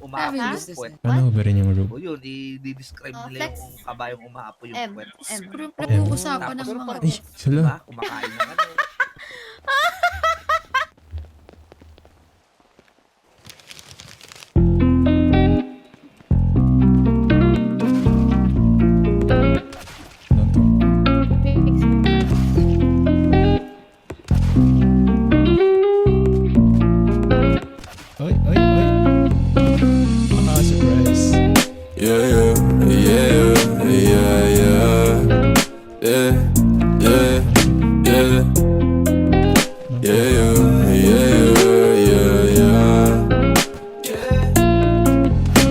umaapoy Ha? yung puwet. Ano ba rin yung rope? O yun, i-de-describe Oh, nila flex. yung kabayong umaapoy yung M. puwet. M. Pinag-uusapan ng Tapos mga Ay, sala. diba, kumakain ng ano. Ano to? Oy, oy, oy. Surprise. Yeah, yeah, yeah, yeah, yeah, yeah, yeah, yeah, yeah, yeah, yeah.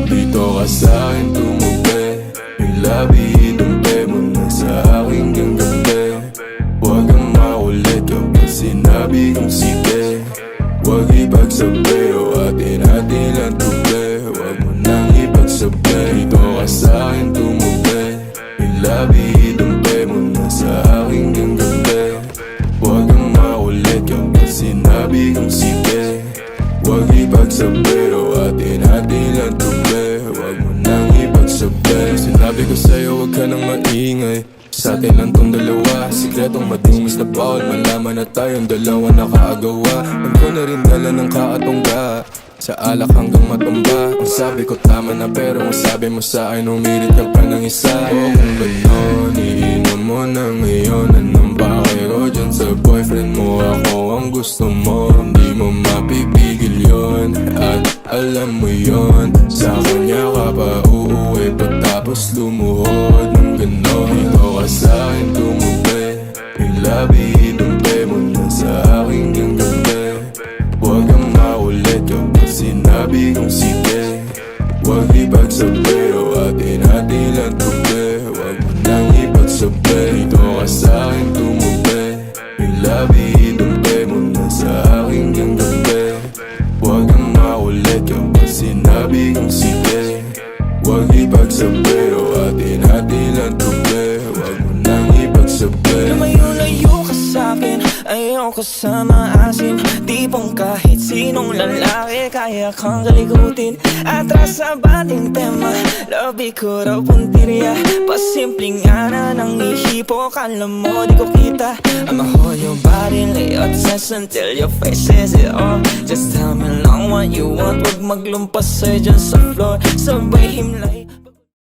Dito ka sa'kin tumubi, yung labi dumpe mo na sa aking ganggabi. Huwag kang makulit kapag sinabi kong sige. Huwag ipagsabi o atin-atin ang tubi. Huwag mo nang ipagsabi. Dito ka sa'kin tumubi, yung labi dumpe mo na sa aking ganggabi. Huwag kang makulit kapag sinabi kong sige. Huwag ipagsabi o atin-atin ang tubi. Huwag mo nang ipagsabi. Sinabi ko sa'yo huwag ka nang maingay. Sa atin lang tong dalawa, sikretong matimis na bawal malaman na tayong dalawa nakaagawa. Alam ko na rin dala ng kaatongga, sa alak hanggang matumba. Ang sabi ko tama na pero ang sabi mo sa akin umirit ka pa ng isa. O kung gano'n, iinom mo na ngayon. Anong bakit ko dyan sa boyfriend mo? Ako ang gusto mo, hindi mo mapipigil yun. At alam mo yun, sa kanya ka pa uuwi pagtapos lumuhod ng gano'n. Dito ka sa'kin tumubi, yung labi dumpe mo na sa aking ganggabi. Huwag kang makulit kapag sinabi kong sige. Huwag ipagsabi o atin-atin lang tubi. Huwag mo nang ipagsabi. Dito ka sa'kin tumubi, yung labi dumpe mo na sa aking ganggabi. Huwag kang makulit kapag sinabi kong sige. Huwag ipagsabi o atin-atin lang tubi. Huwag mo nang ipagsabi. Lumayo-layo ka sa'kin, ayaw ko sa maasim. Tipong kahit sinong lalaki kaya kang kalikutin. Atras sa bating tema, labi ko raw puntirya. Pasimpleng ana ng ihipo, kala mo di ko kita. I'ma hold your body, lay obsessed until your face says it all. Just tell me lang what you want, wag maglumpas sa'yo dyan sa floor. Sabay himlay